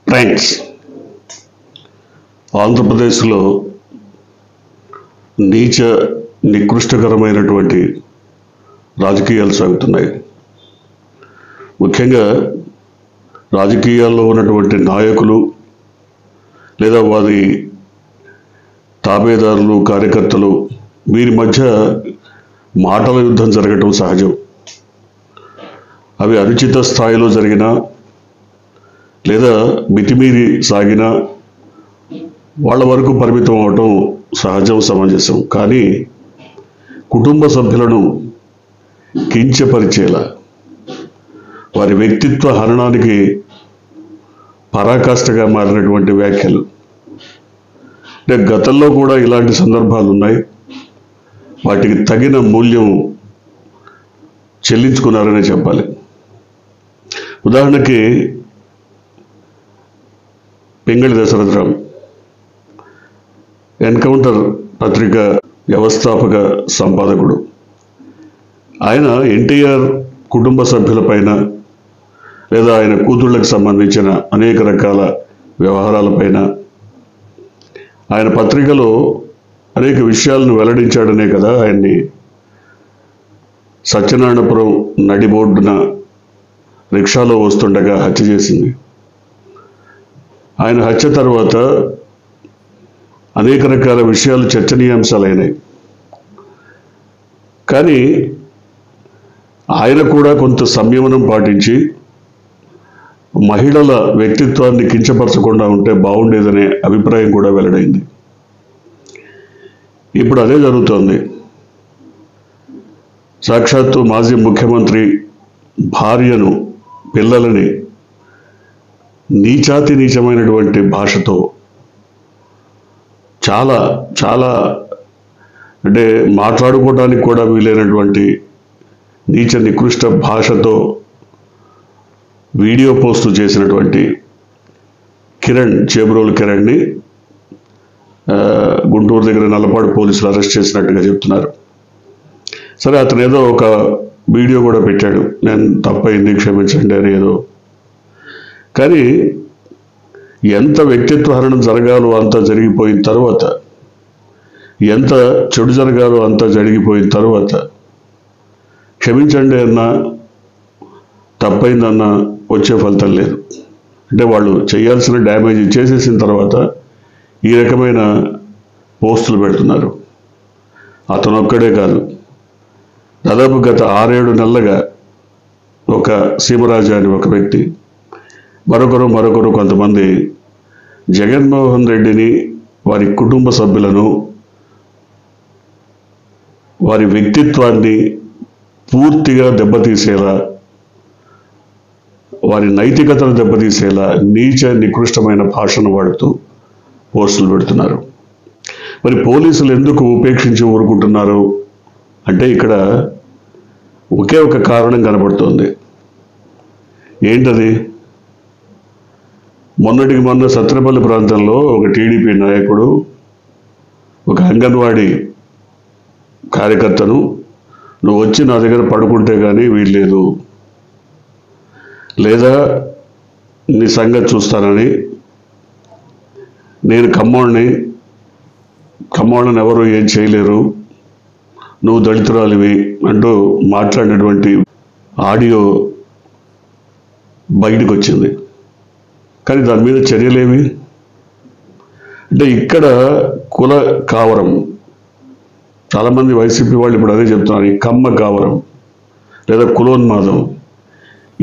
Friends, ఆంధ్రప్రదేశ్లో నీచ నికృష్టకరమైనటువంటి రాజకీయాలు సాగుతున్నాయి. ముఖ్యంగా రాజకీయాల్లో ఉన్నటువంటి నాయకులు లేదా వారి తాబేదారులు, కార్యకర్తలు వీరి మధ్య మాటల యుద్ధం జరగటం సహజం. అవి అనుచిత స్థాయిలో జరిగినా లేదా మితిమీరి సాగినా వాళ్ళ వరకు పరిమితం అవటం సహజం, సమంజసం. కానీ కుటుంబ సభ్యులను కించపరిచేలా, వారి వ్యక్తిత్వ హననానికి పరాకాష్ఠగా మారినటువంటి వ్యాఖ్యలు, అంటే గతంలో కూడా ఇలాంటి సందర్భాలు ఉన్నాయి. వాటికి తగిన మూల్యం చెల్లించుకున్నారనే చెప్పాలి. ఉదాహరణకి పింగళి దశరథరావు ఎన్కౌంటర్ పత్రిక వ్యవస్థాపక సంపాదకుడు. ఆయన ఎన్టీఆర్ కుటుంబ సభ్యులపైన లేదా ఆయన కూతుళ్ళకి సంబంధించిన అనేక రకాల వ్యవహారాలపైన ఆయన పత్రికలో అనేక విషయాలను వెల్లడించాడనే కదా ఆయన్ని సత్యనారాయణపురం నడిబోడ్డున రిక్షాలో వస్తుండగా హత్య చేసింది. ఆయన హత్య తర్వాత అనేక రకాల విషయాలు చర్చనీయాంశాలైనాయి. కానీ ఆయన కూడా కొంత సంయమనం పాటించి మహిళల వ్యక్తిత్వాన్ని కించపరచకుండా ఉంటే బాగుండేదనే అభిప్రాయం కూడా వెల్లడైంది. ఇప్పుడు అదే జరుగుతోంది. సాక్షాత్తు మాజీ ముఖ్యమంత్రి భార్యను, పిల్లలని నీచాతి నీచమైనటువంటి భాషతో చాలా చాలా అంటే మాట్లాడుకోవడానికి కూడా వీలైనటువంటి నీచ నికృష్ట భాషతో వీడియో పోస్టు చేసినటువంటి కిరణ్, చేబ్రోలు కిరణ్ని గుంటూరు దగ్గర నల్లపాడు పోలీసులు అరెస్ట్ చేసినట్టుగా చెప్తున్నారు. సరే, అతను ఏదో ఒక వీడియో కూడా పెట్టాడు, నేను తప్పైంది క్షమించండి అని ఏదో. కానీ ఎంత వ్యక్తిత్వ హరణం జరగాలో అంత జరిగిపోయిన తర్వాత, ఎంత చెడు జరగాలో అంత జరిగిపోయిన తర్వాత క్షమించండి అన్నా, తప్పైందన్నా వచ్చే ఫలితం లేదు. అంటే వాళ్ళు చేయాల్సిన డ్యామేజ్ చేసేసిన తర్వాత ఈ రకమైన పోస్టులు పెడుతున్నారు. అతను ఒక్కడే కాదు, దాదాపు గత 6-7 నెలలుగా ఒక సీమరాజు అని ఒక వ్యక్తి, మరొకరు కొంతమంది జగన్మోహన్ రెడ్డిని, వారి కుటుంబ సభ్యులను, వారి వ్యక్తిత్వాన్ని పూర్తిగా దెబ్బతీసేలా, వారి నైతికతను దెబ్బతీసేలా నీచ నికృష్టమైన భాషను వాడుతూ పోస్టులు పెడుతున్నారు. మరి పోలీసులు ఎందుకు ఉపేక్షించి ఊరుకుంటున్నారు అంటే ఇక్కడ ఒకే ఒక కారణం కనబడుతోంది. ఏంటది? మొన్నటికి మొన్న సత్రపల్లి ప్రాంతంలో ఒక టీడీపీ నాయకుడు ఒక అంగన్వాడీ కార్యకర్తను, నువ్వు వచ్చి నా దగ్గర పడుకుంటే కానీ వీల్లేదు, లేదా నీ సంగతి చూస్తానని, నేను కమ్మోళ్ళని ఎవరు ఏం చేయలేరు, నువ్వు దళితురాలివి అంటూ మాట్లాడినటువంటి ఆడియో బయటకు వచ్చింది. కానీ దాని మీద చర్యలేవి? అంటే ఇక్కడ కుల కావరం, చాలామంది వైసీపీ వాళ్ళు ఇప్పుడు అదే చెప్తున్నారు, ఈ కమ్మ కావరం లేదా కులోన్మాదం,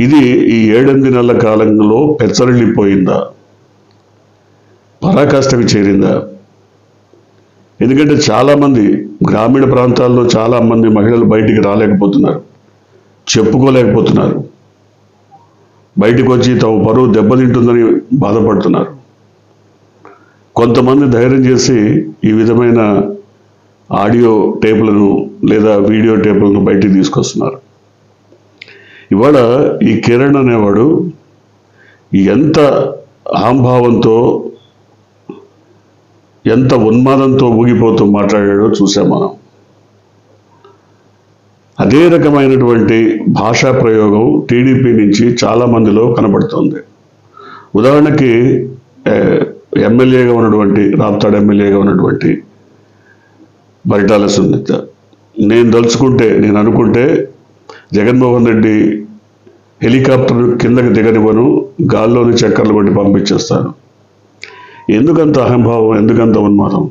ఇది ఈ 7-8 నెలల కాలంలో పెచ్చరిల్లిపోయిందా, పరాకాష్ఠకు చేరిందా? ఎందుకంటే చాలామంది గ్రామీణ ప్రాంతాల్లో చాలామంది మహిళలు బయటికి రాలేకపోతున్నారు, చెప్పుకోలేకపోతున్నారు, బయటకు వచ్చి తమ పరువు దెబ్బతింటుందని బాధపడుతున్నారు. కొంతమంది ధైర్యం చేసి ఈ విధమైన ఆడియో టేపులను లేదా వీడియో టేపులను బయటికి తీసుకొస్తున్నారు. ఇవాళ ఈ కిరణ్ అనేవాడు ఎంత అహంభావంతో, ఎంత ఉన్మాదంతో ఊగిపోతూ మాట్లాడాడో చూసాం మనం. అదే రకమైనటువంటి భాషా ప్రయోగం టీడీపీ నుంచి చాలా మందిలో కనబడుతోంది. ఉదాహరణకి ఎమ్మెల్యేగా ఉన్నటువంటి రాప్తాడు ఎమ్మెల్యేగా ఉన్నటువంటి పరిటాల సునీత, నేను అనుకుంటే జగన్మోహన్ రెడ్డి హెలికాప్టర్ కిందకి దిగనివ్వను, గాల్లోని చక్కర్లు కొట్టి పంపించేస్తాను. ఎందుకంత అహంభావం, ఎందుకంత ఉన్మాదం?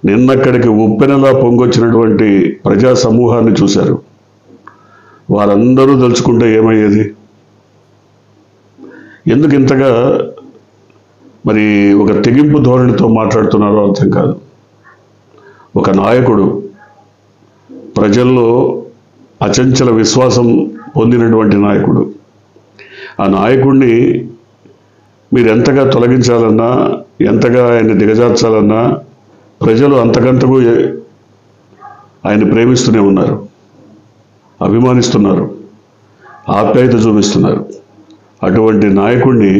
నిన్నక్కడికి ఉప్పెనలా పొంగొచ్చినటువంటి ప్రజా సమూహాన్ని చూశారు. వారందరూ తలుచుకుంటే ఏమయ్యేది? ఎందుకు ఇంతగా మరి ఒక తెగింపు ధోరణితో మాట్లాడుతున్నారో అర్థం కాదు. ఒక నాయకుడు, ప్రజల్లో అచంచల విశ్వాసం పొందినటువంటి నాయకుడు, ఆ నాయకుడిని మీరు ఎంతగా తొలగించాలన్నా, ఎంతగా ఆయన్ని దిగజార్చాలన్నా ప్రజలు అంతకంతకు ఆయన ప్రేమిస్తూనే ఉన్నారు, అభిమానిస్తున్నారు, ఆప్యాయత చూపిస్తున్నారు. అటువంటి నాయకుడిని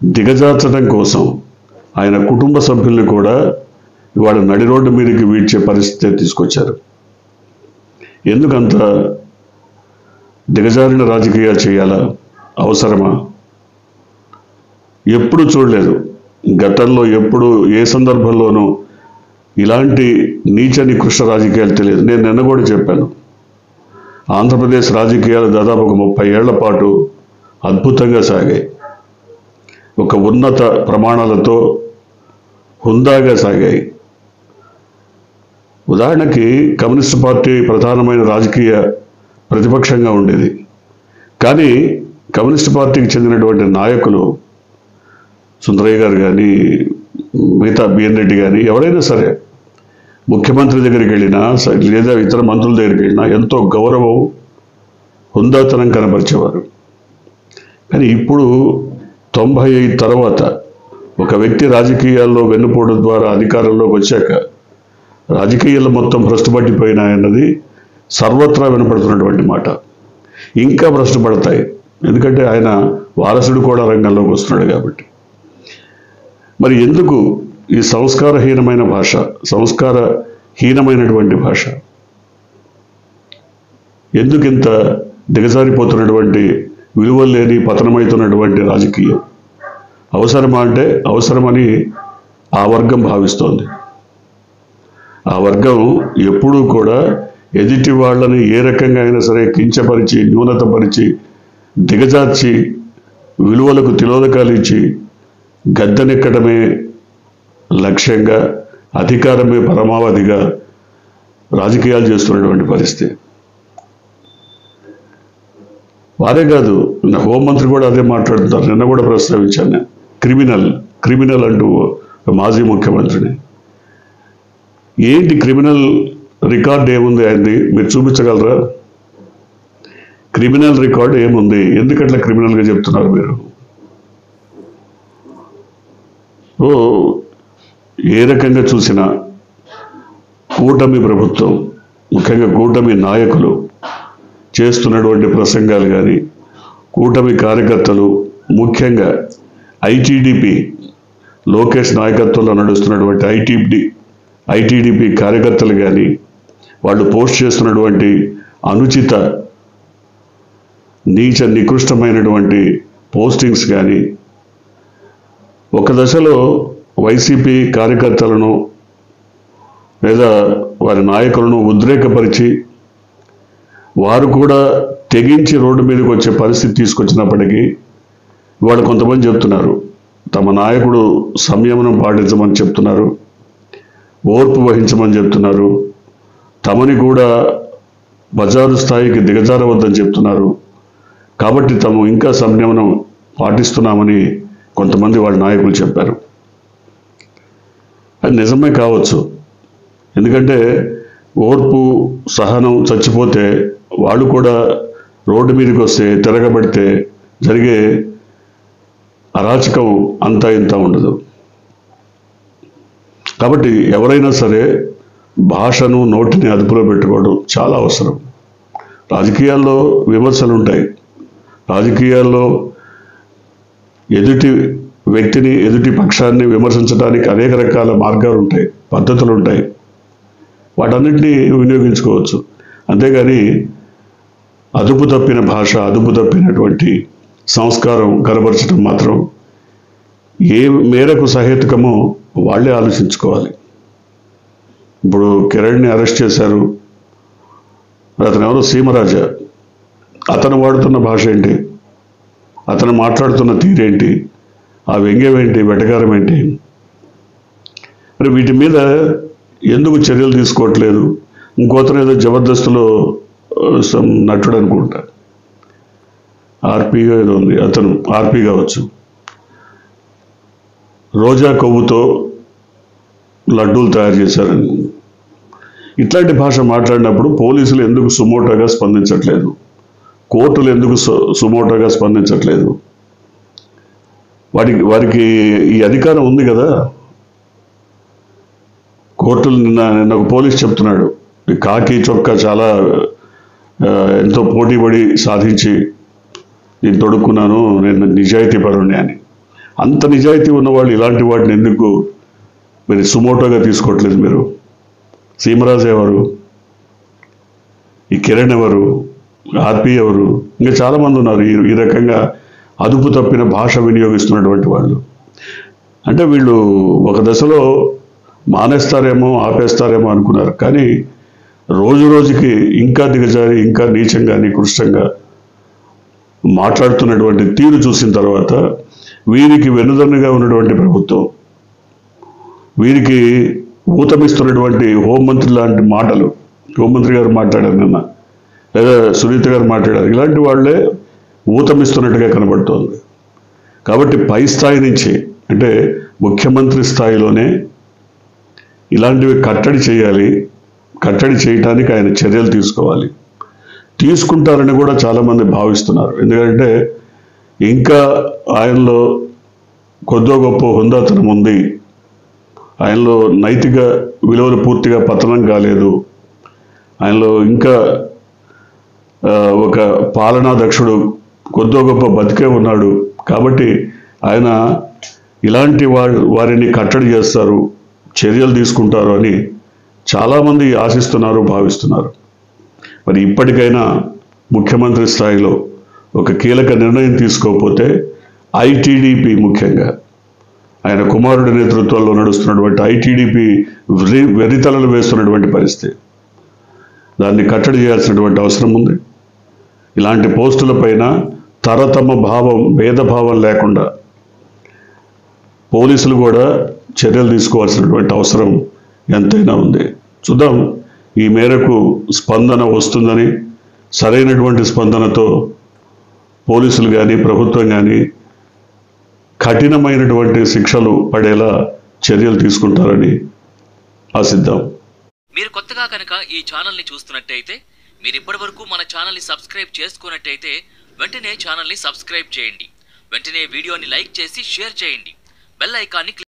దిగజార్చడం కోసం ఆయన కుటుంబ సభ్యుల్ని కూడా ఇవాళ నడి రోడ్డు మీదకి వీడ్చే పరిస్థితి తీసుకొచ్చారు. ఎందుకంత దిగజారిన రాజకీయాలు చేయాలా? అవసరమా? ఎప్పుడు చూడలేదు, గతంలో ఎప్పుడు ఏ సందర్భంలోనూ ఇలాంటి నీచ నికృష్ట రాజకీయాలు తెలియదు. నేను నిన్న కూడా చెప్పాను, ఆంధ్రప్రదేశ్ రాజకీయాలు దాదాపు ఒక 30 ఏళ్ల పాటు అద్భుతంగా సాగాయి. ఒక ఉన్నత ప్రమాణాలతో హుందాగా సాగాయి. ఉదాహరణకి కమ్యూనిస్ట్ పార్టీ ప్రధానమైన రాజకీయ ప్రతిపక్షంగా ఉండేది. కానీ కమ్యూనిస్ట్ పార్టీకి చెందినటువంటి నాయకులు, సుందరయ్య గారు కానీ, మిగతా బిఎన్ రెడ్డి కానీ, ఎవరైనా సరే ముఖ్యమంత్రి దగ్గరికి వెళ్ళినా లేదా ఇతర మంత్రుల దగ్గరికి వెళ్ళినా ఎంతో గౌరవం, హుందాతనం కనపరిచేవారు. కానీ ఇప్పుడు 95 తర్వాత ఒక వ్యక్తి రాజకీయాల్లో వెన్నుపోవడం ద్వారా అధికారంలోకి వచ్చాక రాజకీయాలు మొత్తం భ్రష్టుపట్టిపోయినాయన్నది సర్వత్రా వినపడుతున్నటువంటి మాట. ఇంకా భ్రష్టుపడతాయి, ఎందుకంటే ఆయన వారసుడు కూడా రంగంలోకి వస్తున్నాడు కాబట్టి. మరి ఎందుకు ఈ సంస్కారహీనమైన భాష, సంస్కారహీనమైనటువంటి భాష? ఎందుకు ఇంత దిగజారిపోతున్నటువంటి, విలువలు లేని, పతనమవుతున్నటువంటి రాజకీయం? అవసరమా అంటే అవసరమని ఆ వర్గం భావిస్తోంది. ఆ వర్గం ఎప్పుడూ కూడా ఎదుటి వాళ్ళని ఏ రకంగా అయినా సరే కించపరిచి, న్యూనతపరిచి, దిగజార్చి, విలువలకు తిలోదకాలు ఇచ్చి గద్దెనెక్కడమే లక్ష్యంగా, అధికారమే పరమావధిగా రాజకీయాలు చేస్తున్నటువంటి పరిస్థితి. వారే కాదు, హోంమంత్రి కూడా అదే మాట్లాడుతున్నారు. నిన్న కూడా ప్రస్తావించాను నేను, క్రిమినల్ అంటూ మాజీ ముఖ్యమంత్రిని. ఏంటి క్రిమినల్ రికార్డ్ ఏముంది ఆయనది? మీరు చూపించగలరా? క్రిమినల్ రికార్డ్ ఏముంది? ఎందుకట్లా క్రిమినల్గా చెప్తున్నారు మీరు? ఏ రకంగా చూసినా కూటమి ప్రభుత్వం, ముఖ్యంగా కూటమి నాయకులు చేస్తున్నటువంటి ప్రసంగాలు కానీ, కూటమి కార్యకర్తలు, ముఖ్యంగా ఐటీడీపీ లోకేష్ నాయకత్వంలో నడుస్తున్నటువంటి ఐటీడీపీ కార్యకర్తలు కానీ, వాళ్ళు పోస్ట్ చేస్తున్నటువంటి అనుచిత, నీచ నికృష్టమైనటువంటి పోస్టింగ్స్ కానీ, ఒక దశలో వైసీపీ కార్యకర్తలను లేదా వారి నాయకులను ఉద్రేకపరిచి వారు కూడా తెగించి రోడ్డు మీదకి వచ్చే పరిస్థితి తీసుకొచ్చినప్పటికీ ఇవాళ కొంతమంది చెప్తున్నారు, తమ నాయకుడు సంయమనం పాటించమని చెప్తున్నారు, ఓర్పు వహించమని చెప్తున్నారు, తమని కూడా బజారు స్థాయికి దిగజారవద్దని చెప్తున్నారు. కాబట్టి తాము ఇంకా సంయమనం పాటిస్తున్నామని కొంతమంది వాళ్ళ నాయకులు చెప్పారు. అది నిజమే కావచ్చు, ఎందుకంటే ఓర్పు, సహనం చచ్చిపోతే వాళ్ళు కూడా రోడ్డు మీదకి వస్తే, తిరగబడితే జరిగే అరాచకం అంతా ఇంత ఉండదు. కాబట్టి ఎవరైనా సరే భాషను, నోటిని అదుపులో పెట్టుకోవడం చాలా అవసరం. రాజకీయాల్లో విమర్శలు ఉంటాయి, రాజకీయాల్లో ఎదుటి వ్యక్తిని, ఎదుటి పక్షాన్ని విమర్శించడానికి అనేక రకాల మార్గాలు ఉంటాయి, పద్ధతులు ఉంటాయి. వాటన్నిటినీ వినియోగించుకోవచ్చు. అంతేగాని అదుపు తప్పిన భాష, అదుపు తప్పినటువంటి సంస్కారం కనబరచడం మాత్రం ఏ మేరకు సహేతుకమో వాళ్ళే ఆలోచించుకోవాలి. ఇప్పుడు కిరణ్ని అరెస్ట్ చేశారు. అతను ఎవరో సీమరాజా. అతను వాడుతున్న భాష ఏంటి, అతను మాట్లాడుతున్న తీరేంటి, ఆ వ్యంగ్యం ఏంటి, వెటకారం ఏంటి? మరి వీటి మీద ఎందుకు చర్యలు తీసుకోవట్లేదు? ఇంకోతను ఏదో జబర్దస్త్లో నటుడు అనుకుంటా, ఆర్పీగా ఏదో ఉంది, అతను ఆర్పీ కావచ్చు, రోజా కొవ్వుతో లడ్డూలు తయారు చేశారని ఇట్లాంటి భాష మాట్లాడినప్పుడు పోలీసులు ఎందుకు సుమోటోగా స్పందించట్లేదు? కోర్టులు ఎందుకు సుమోటోగా స్పందించట్లేదు? వారికి ఈ అధికారం ఉంది కదా. కోర్టులు నిన్న ఒక పోలీస్ చెప్తున్నాడు, ఈ కాకి చొక్కా చాలా ఎంతో పోటీపడి సాధించి నేను తొడుక్కున్నాను, నేను నిజాయితీ పరుణ్ణి అని. అంత నిజాయితీ ఉన్నవాళ్ళు ఇలాంటి వాటిని ఎందుకు మీరు సుమోటోగా తీసుకోవట్లేదు? మీరు సీమరాజు ఎవరు, ఈ కిరణ్ ఎవరు, ఆర్పీ ఎవరు, ఇంకా చాలామంది ఉన్నారు ఈ రకంగా అదుపు తప్పిన భాష వినియోగిస్తున్నటువంటి వాళ్ళు. అంటే వీళ్ళు ఒక దశలో మానేస్తారేమో ఆపేస్తారేమో అనుకున్నారు, కానీ రోజు రోజుకి ఇంకా దిగజారి ఇంకా నీచంగా నికృష్టంగా మాట్లాడుతున్నటువంటి తీరు చూసిన తర్వాత వీరికి వెన్నుదన్నుగా ఉన్నటువంటి ప్రభుత్వం, వీరికి ఊతమిస్తున్నటువంటి హోంమంత్రి లాంటి మాటలు, హోంమంత్రి గారు మాట్లాడారు నిన్న, లేదా సునీత గారు మాట్లాడారు, ఇలాంటి వాళ్ళే ఊతమిస్తున్నట్టుగా కనబడుతోంది. కాబట్టి పై స్థాయి నుంచి, అంటే ముఖ్యమంత్రి స్థాయిలోనే ఇలాంటివి కట్టడి చేయాలి. కట్టడి చేయటానికి ఆయన చర్యలు తీసుకోవాలి. తీసుకుంటారని కూడా చాలామంది భావిస్తున్నారు. ఎందుకంటే ఇంకా ఆయనలో కొద్దో గొప్ప హుందాతనం ఉంది, ఆయనలో నైతిక విలువలు పూర్తిగా పతనం కాలేదు, ఆయనలో ఇంకా ఒక పాలనా దక్షుడు కొద్దో గొప్ప బతికే ఉన్నాడు. కాబట్టి ఆయన ఇలాంటి వారిని కట్టడి చేస్తారు, చర్యలు తీసుకుంటారు అని చాలామంది ఆశిస్తున్నారు, భావిస్తున్నారు. మరి ఇప్పటికైనా ముఖ్యమంత్రి స్థాయిలో ఒక కీలక నిర్ణయం తీసుకోకపోతే ఐటీడీపీ, ముఖ్యంగా ఆయన కుమారుడి నేతృత్వంలో నడుస్తున్నటువంటి ఐటీడీపీ వెర్రితలలు వేస్తున్నటువంటి పరిస్థితి, దాన్ని కట్టడి చేయాల్సినటువంటి అవసరం ఉంది. ఇలాంటి పోస్టులపైన తరతమ భావం, భేదభావం లేకుండా పోలీసులు కూడా చర్యలు తీసుకోవాల్సినటువంటి అవసరం ఎంతైనా ఉంది. చూద్దాం, ఈ మేరకు స్పందన వస్తుందని, సరైనటువంటి స్పందనతో పోలీసులు కానీ ప్రభుత్వం కానీ కఠినమైనటువంటి శిక్షలు పడేలా చర్యలు తీసుకుంటారని ఆశిద్దాం. మీరు కొత్తగా కనుక ఈ ఛానల్ని చూస్తున్నట్టయితే, మీరు ఇప్పటివరకు మన ఛానల్ని సబ్స్క్రైబ్ చేసుకున్నట్టయితే వెంటనే ఛానల్ని సబ్స్క్రైబ్ చేయండి. వెంటనే వీడియోని లైక్ చేసి షేర్ చేయండి. బెల్ ఐకాన్ని